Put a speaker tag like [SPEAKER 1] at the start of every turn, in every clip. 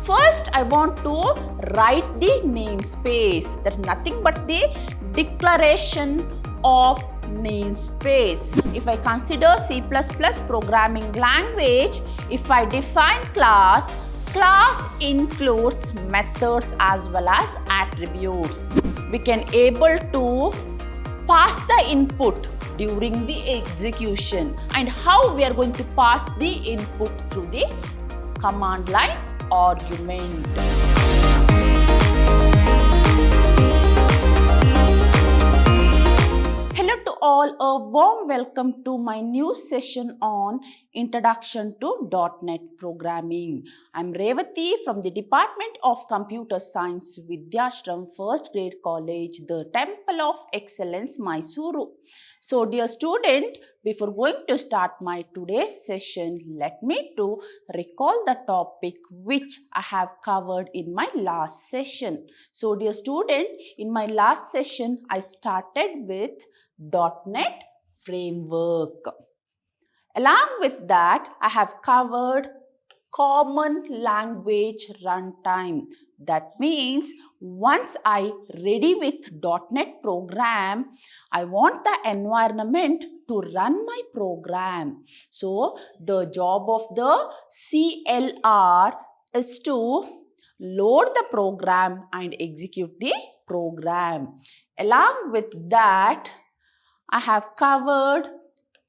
[SPEAKER 1] first I want to write the namespace. That's nothing but the declaration of namespace. If I consider C++ programming language, if I define class, class includes methods as well as attributes. We can able to pass the input during the execution, and how we are going to pass the input through the command line argument. Hello to all, a warm welcome to my new session on Introduction to .NET Programming. I'm Revati from the Department of Computer Science, Vidhyaashram, First Grade College, the Temple of Excellence, MYSURU. So dear student, before going to start my today's session, let me to recall the topic which I have covered in my last session. So dear student, in my last session, I started with .NET framework. Along with that, I have covered common language runtime. That means once I ready with .NET program, I want the environment to run my program. So the job of the CLR is to load the program and execute the program. Along with that, I have covered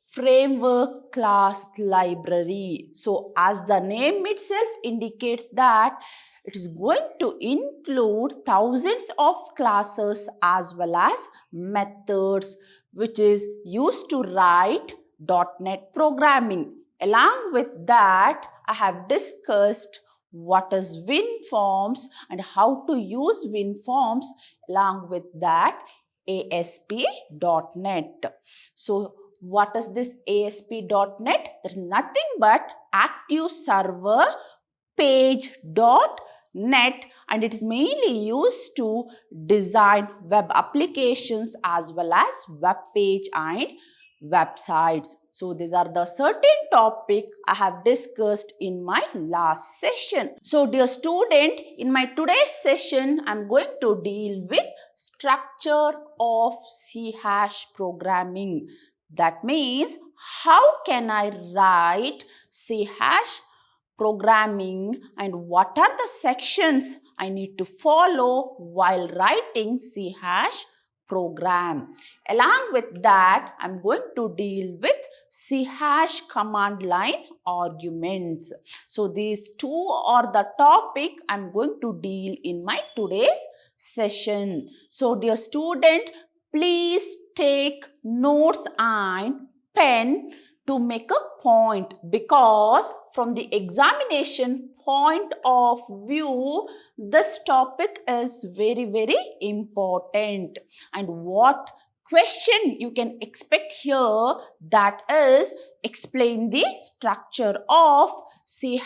[SPEAKER 1] framework class library. So as the name itself indicates that it is going to include thousands of classes as well as methods which is used to write .NET programming. Along with that, I have discussed what is WinForms and how to use WinForms. Along with that, ASP.NET. So what is this ASP.NET? There is nothing but active server page.NET, and it is mainly used to design web applications as well as web page and websites. So these are the certain topic I have discussed in my last session. So dear student, in my today's session, I am going to deal with structure of C# programming. That means how can I write C# programming and what are the sections I need to follow while writing C# program. Along with that, I'm going to deal with C# command line arguments. So these two are the topic I'm going to deal in my today's session. So dear student, please take notes and pen to make a point, because from the examination point of view, this topic is very important. And what question you can expect here, that is explain the structure of C#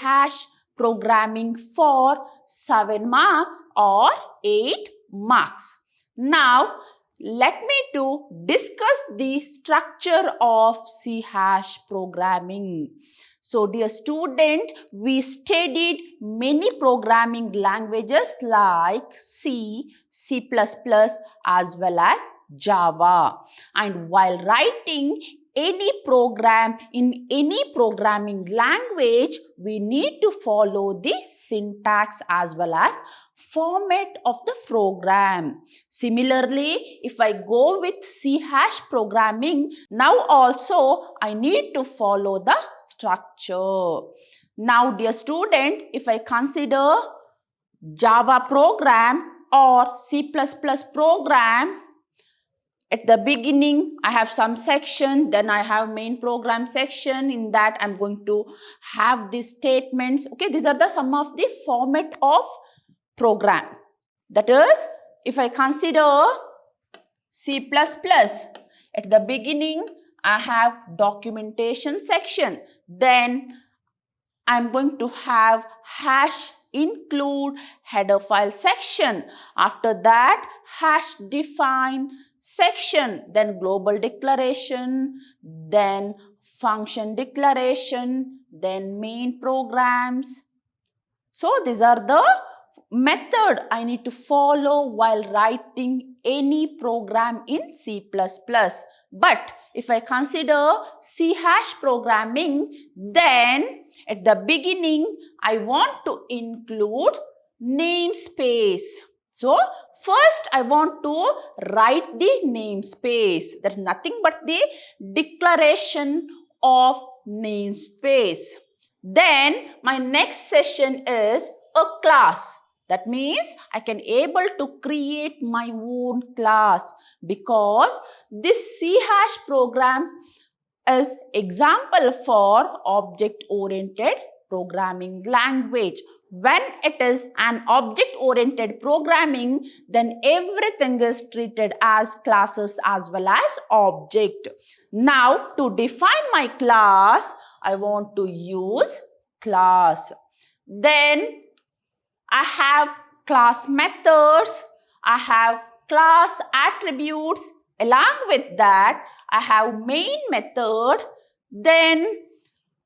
[SPEAKER 1] programming for 7 marks or 8 marks. Now, let me to discuss the structure of C# programming. So dear student, we studied many programming languages like C, C++ as well as Java. And while writing any program in any programming language, we need to follow the syntax as well as format of the program. Similarly, if I go with C# programming, now also I need to follow the structure. Now, dear student, if I consider Java program or C++ program, at the beginning, I have some section, then I have main program section. In that, I'm going to have these statements. Okay, these are the some of the format of program. That is, if I consider C++, at the beginning, I have documentation section. Then, I'm going to have hash include header file section. After that, hash define section, then global declaration, then function declaration, then main programs, So these are the method I need to follow while writing any program in C++. But if I consider C# programming, then at the beginning I want to include namespace. So first I want to write the namespace. That's nothing but the declaration of namespace. Then my next session is a class. That means I can able to create my own class, because this C# program is example for object-oriented programming language. When it is an object-oriented programming, then everything is treated as classes as well as object. Now, to define my class, I want to use class. Then I have class methods, I have class attributes. Along with that, I have main method. Then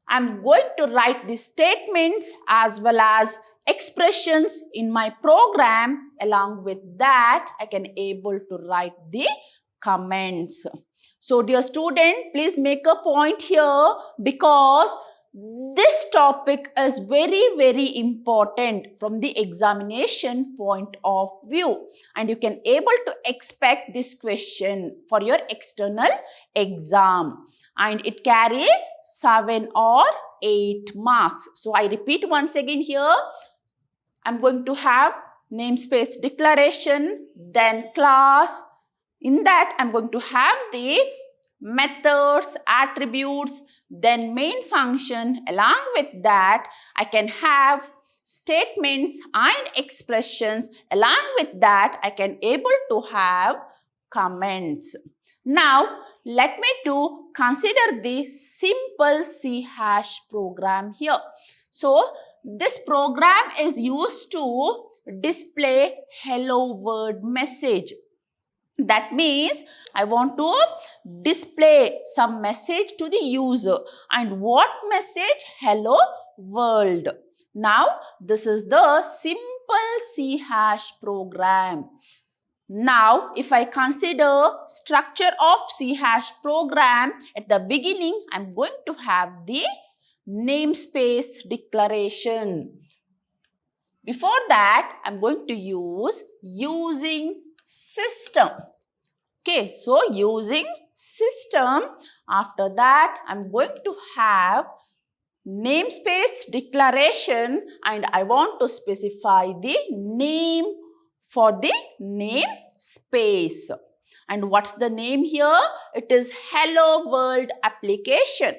[SPEAKER 1] I'm going to write the statements as well as expressions in my program. Along with that, I can able to write the comments. So dear student, please make a point here, because this topic is very important from the examination point of view, and you can able to expect this question for your external exam, and it carries 7 or 8 marks. So I repeat once again here, I'm going to have namespace declaration, then class. In that, I'm going to have the methods, attributes, then main function. Along with that, I can have statements and expressions. Along with that, I can able to have comments. Now, let me to consider the simple C# program here. So, this program is used to display hello world message. That means I want to display some message to the user. And what message? Hello world. Now, this is the simple C# program. Now, if I consider structure of C# program, at the beginning, I'm going to have the namespace declaration. Before that, I'm going to use using system. Okay, so using system, after that I'm going to have namespace declaration, and I want to specify the name for the namespace. And what's the name here? It is Hello World application.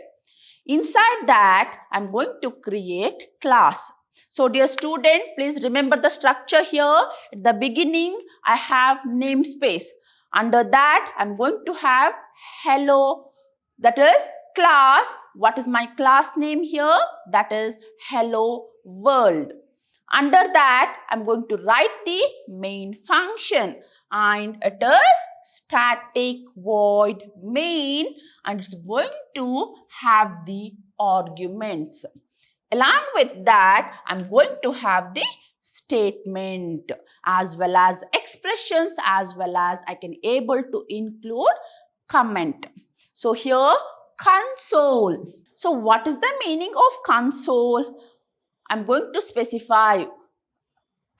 [SPEAKER 1] Inside that, I'm going to create class. So dear student, please remember the structure here. At the beginning, I have namespace. Under that, I'm going to have hello, that is class. What is my class name here? That is Hello World. Under that, I'm going to write the main function, and it is static void main, and it's going to have the arguments. Along with that, I'm going to have the statement as well as expressions, as well as I can able to include comment. So here, console. So what is the meaning of console? I'm going to specify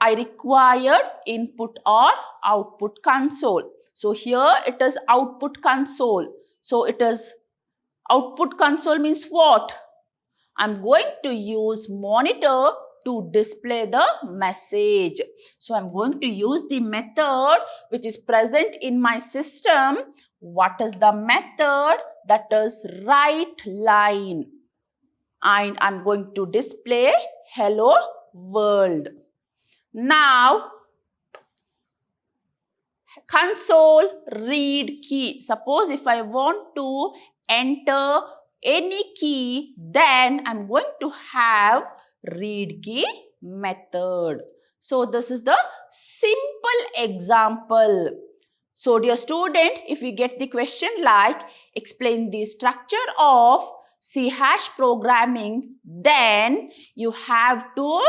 [SPEAKER 1] I required input or output console. So here it is output console. So it is output console means what? I'm going to use monitor to display the message. So I'm going to use the method which is present in my system. What is the method? That is writeLine. And I'm going to display hello world. Now, console read key. Suppose if I want to enter any key, then I'm going to have read key method. So this is the simple example. So dear student, if you get the question like explain the structure of C# programming, then you have to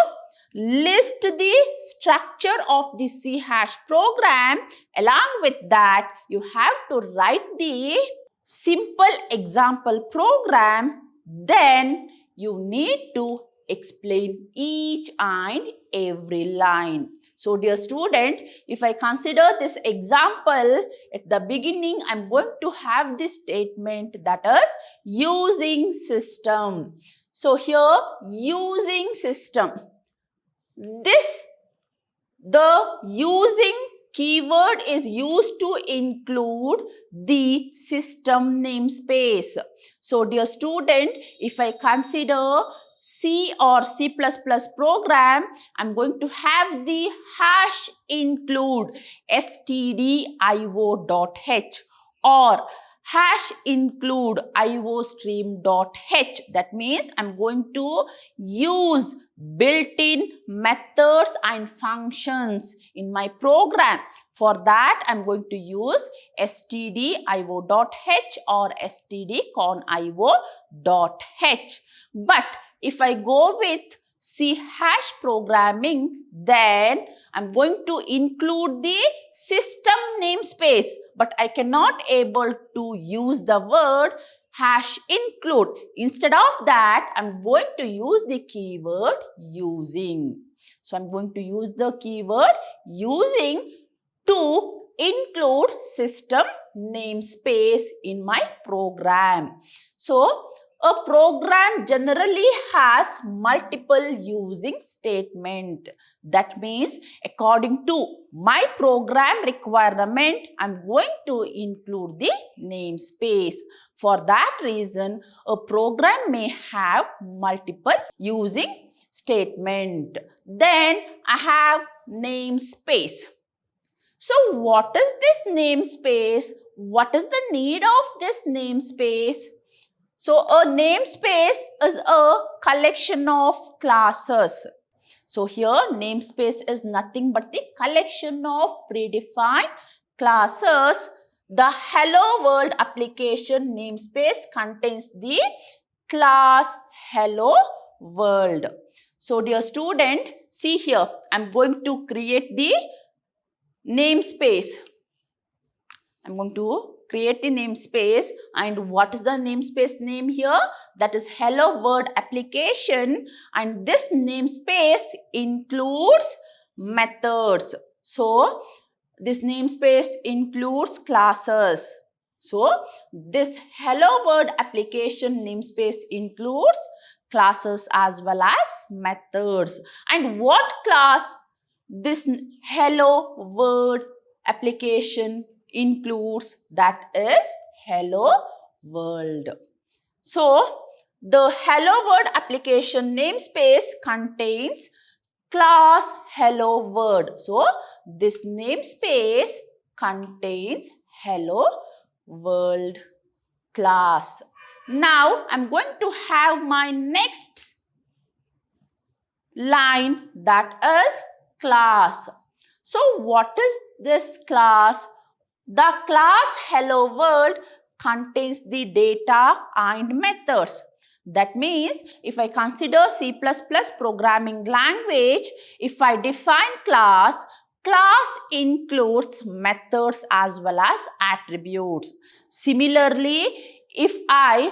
[SPEAKER 1] list the structure of the C hash program. Along with that, you have to write the simple example program. Then you need to explain each and every line. So dear student, if I consider this example, at the beginning I am going to have this statement, that is using system. So here using system. The using keyword is used to include the system namespace. So dear student, if I consider C or C++ program, I'm going to have the hash include stdio.h or hash include iostream.h. That means I'm going to use built-in methods and functions in my program. For that, I'm going to use stdio.h or stdconio.h. But if I go with C hash programming, then I'm going to include the system namespace, but I cannot able to use the word hash include. Instead of that, I'm going to use the keyword using. So I'm going to use the keyword using to include system namespace in my program. So a program generally has multiple using statement. That means according to my program requirement, I'm going to include the namespace. For that reason, a program may have multiple using statement. Then I have namespace. So what is this namespace? What is the need of this namespace? So a namespace is a collection of classes. So here namespace is nothing but the collection of predefined classes. The Hello World application namespace contains the class Hello World. So dear student, see here, I am going to create the namespace. I am going to create the namespace, and what is the namespace name here? That is Hello World application, and this namespace includes methods. So this namespace includes classes. So this Hello World application namespace includes classes as well as methods. And what class this Hello World application includes? That is Hello World. So the Hello World application namespace contains class Hello World. So this namespace contains Hello World class. Now I'm going to have my next line, that is class. So what is this class? The class Hello World contains the data and methods. That means if I consider C++ programming language, if I define class, class includes methods as well as attributes. Similarly, if I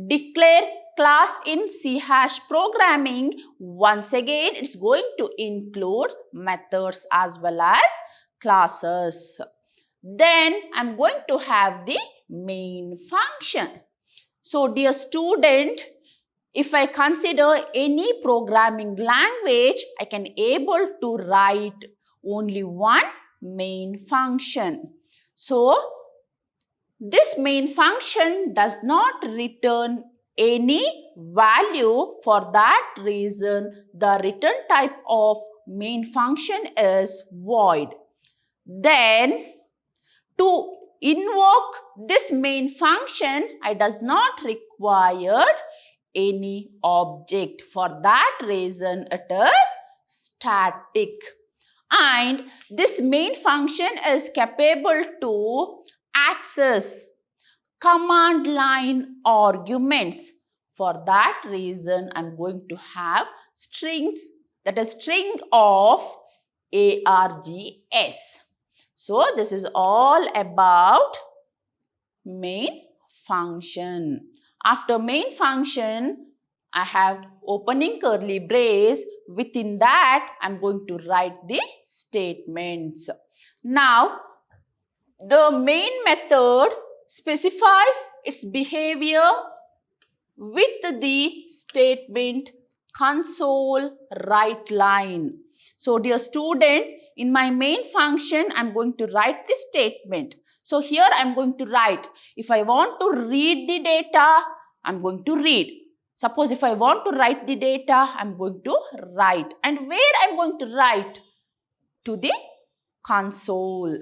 [SPEAKER 1] declare class in C hash programming, once again it's going to include methods as well as classes. Then I'm going to have the main function. So dear student, if I consider any programming language, I can able to write only one main function. So this main function does not return any value. For that reason, the return type of main function is void. Then to invoke this main function, I does not require any object. For that reason, it is static. And this main function is capable to access command line arguments. For that reason, I'm going to have strings that is string of args. So this is all about main function. After main function, I have opening curly brace. Within that, I'm going to write the statements. Now, the main method specifies its behavior with the statement console write line. So, dear student, in my main function, I'm going to write this statement. So, here I'm going to write, if I want to read the data, I'm going to read. Suppose if I want to write the data, I'm going to write. And where I'm going to write? To the console.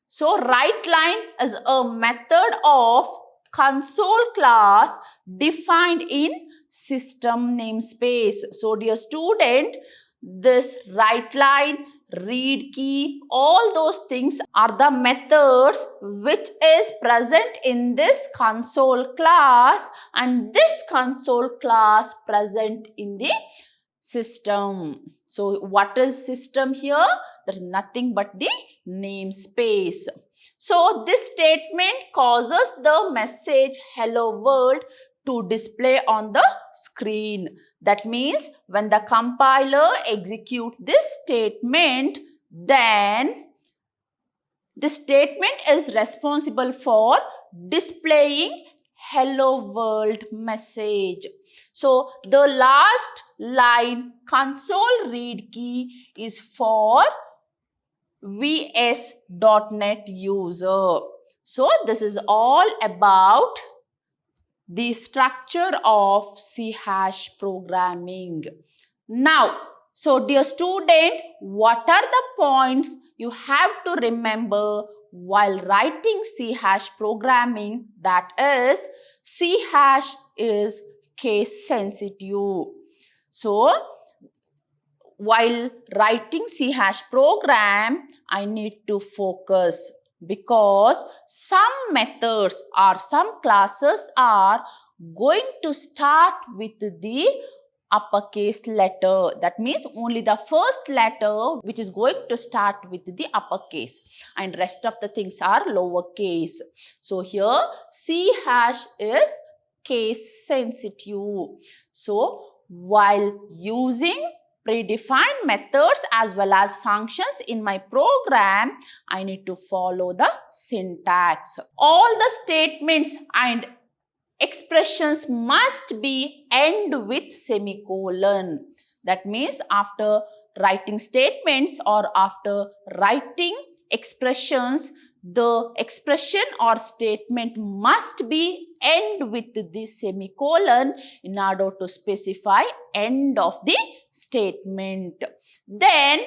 [SPEAKER 1] So, write line is a method of console class defined in system namespace. So, dear student, this write line, read key, all those things are the methods which is present in this console class, and this console class present in the system. So, what is system here? There is nothing but the namespace. So, this statement causes the message hello world to display on the screen. That means when the compiler executes this statement, then this statement is responsible for displaying hello world message. So, the last line console read key is for VS.NET user. So, this is all about the structure of C# programming. Now, so dear student, what are the points you have to remember while writing C# programming? That is, C# is case sensitive. So, while writing C# program, I need to focus because some methods or some classes are going to start with the uppercase letter. That means only the first letter which is going to start with the uppercase, and rest of the things are lowercase. So here C# is case sensitive. So while using predefined methods as well as functions in my program, I need to follow the syntax. All the statements and expressions must be end with semicolon. That means after writing statements or after writing expressions, the expression or statement must be end with the semicolon in order to specify end of the statement. Then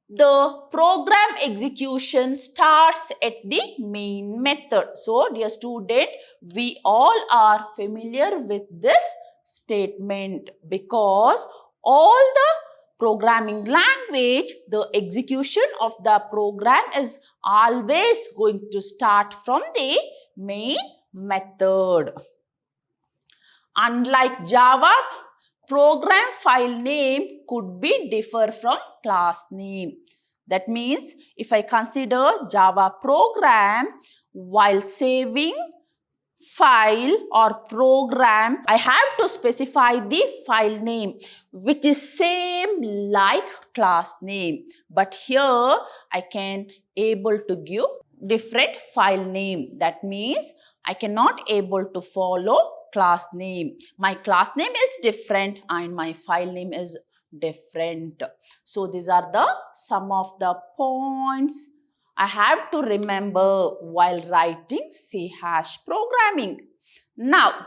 [SPEAKER 1] the program execution starts at the main method. So, dear student, we all are familiar with this statement because all the programming language, the execution of the program is always going to start from the main method. Unlike Java, program file name could be differ from class name. That means if I consider Java program, while saving file or program, I have to specify the file name which is same like class name. But here I can able to give different file name. That means I cannot able to follow class name. My class name is different and my file name is different. So these are the some of the points I have to remember while writing C# programming. Now,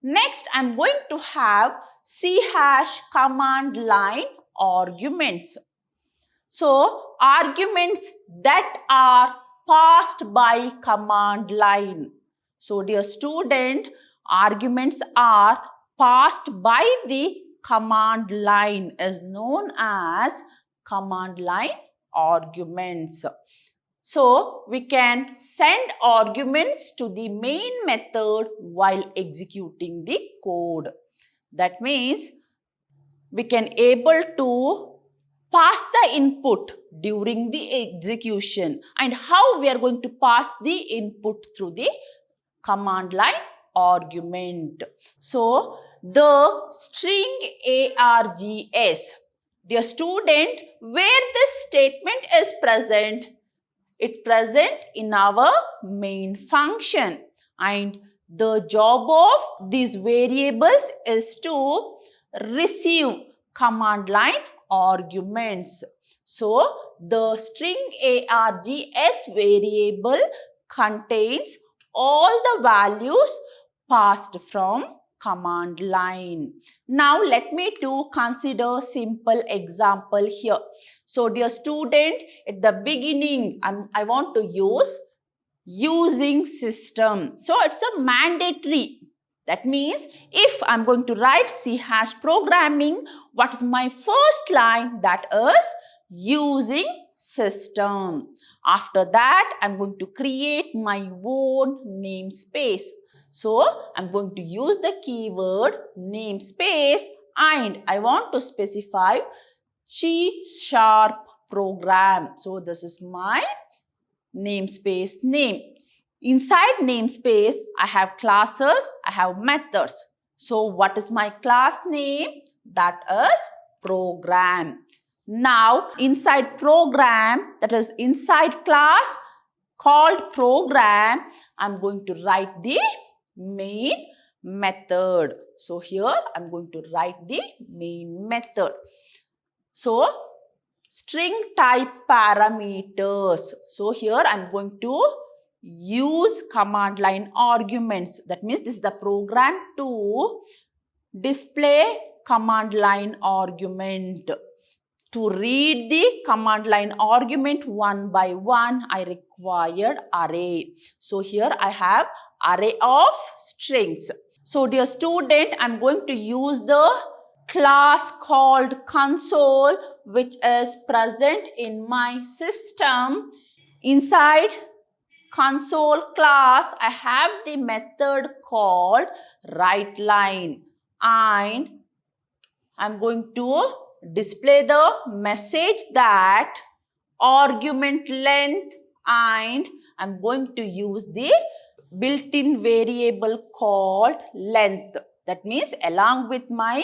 [SPEAKER 1] next I'm going to have C# command line arguments. So, arguments that are passed by command line. So, dear student, arguments are passed by the command line is known as command line arguments. So, we can send arguments to the main method while executing the code. That means we can able to pass the input during the execution. And how we are going to pass the input through the command line argument. So, the string args, dear student, where this statement is present, it present in our main function, and the job of these variables is to receive command line arguments. So, the string args variable contains all the values passed from command line. Now, let me to consider simple example here. So, dear student, at the beginning, I want to use using system. So, it's a mandatory. That means, if I'm going to write C# programming, what is my first line? That is using system. After that, I'm going to create my own namespace. So, I'm going to use the keyword namespace, and I want to specify C# program. So, this is my namespace name. Inside namespace, I have classes, I have methods. So, what is my class name? That is program. Now, inside program, that is inside class called program, I'm going to write the main method. So, here I'm going to write the main method. So, string type parameters. So, here I'm going to use command line arguments. That means this is the program to display command line argument. To read the command line argument one by one, I required array. So, here I have array of strings. So, dear student, I'm going to use the class called console, which is present in my system. Inside console class, I have the method called writeLine, and I'm going to display the message that argument length, and I'm going to use the built-in variable called length. That means along with my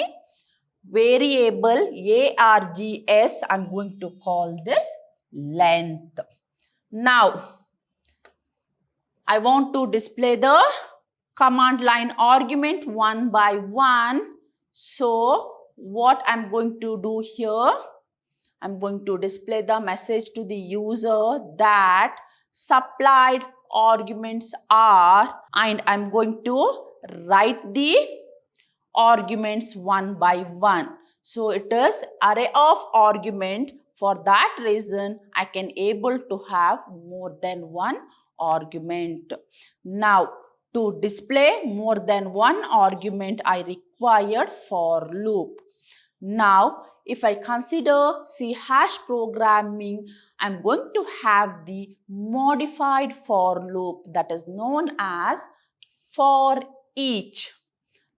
[SPEAKER 1] variable args, I'm going to call this length. Now, I want to display the command line argument one by one. So, what I'm going to do here, I'm going to display the message to the user that supplied arguments are, and I'm going to write the arguments one by one. So, it is array of argument. For that reason, I can able to have more than one argument. Now, to display more than one argument, I required for loop. Now, if I consider C# programming, I'm going to have the modified for loop that is known as for each.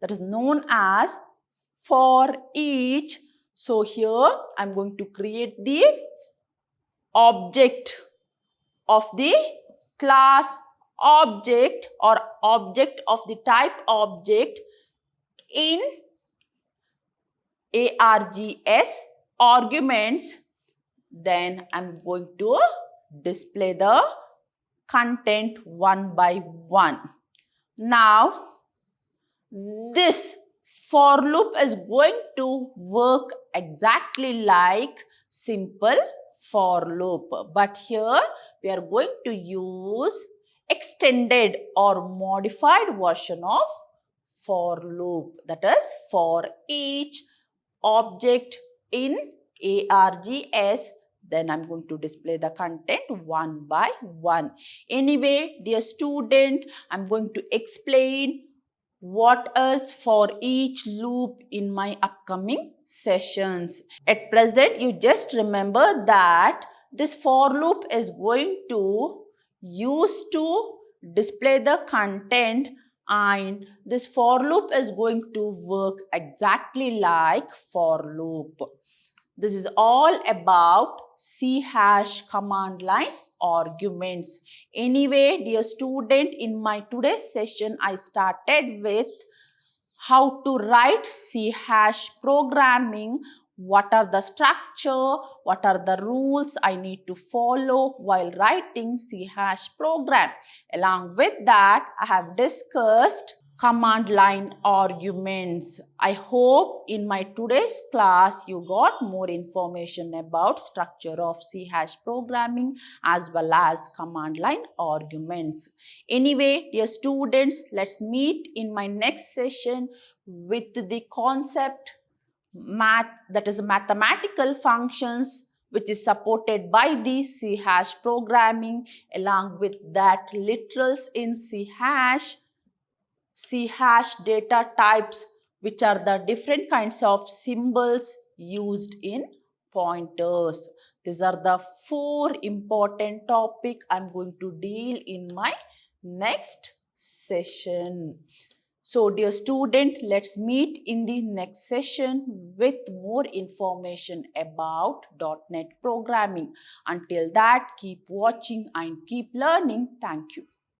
[SPEAKER 1] That is known as for each. So, here I'm going to create the object of the class object or object of the type object in args arguments. Then I'm going to display the content one by one. Now, this for loop is going to work exactly like simple for loop. But here we are going to use extended or modified version of for loop. That is for each object in args. Then I'm going to display the content one by one. Anyway, dear student, I'm going to explain what is for each loop in my upcoming sessions. At present, you just remember that this for loop is going to use to display the content And this for loop is going to work exactly like for loop. This is all about C# command line arguments. Anyway, dear student, in my today's session, I started with how to write C# programming, what are the structure, what are the rules I need to follow while writing C# program. Along with that, I have discussed command line arguments. I hope in my today's class you got more information about structure of C# programming as well as command line arguments. Anyway, dear students, let's meet in my next session with the concept math, that is mathematical functions, which is supported by the C# programming. Along with that, literals in C#, C# data types, which are the different kinds of symbols used in pointers. These are the 4 important topics I'm going to deal in my next session. So, dear student, let's meet in the next session with more information about .NET programming. Until that, keep watching and keep learning. Thank you.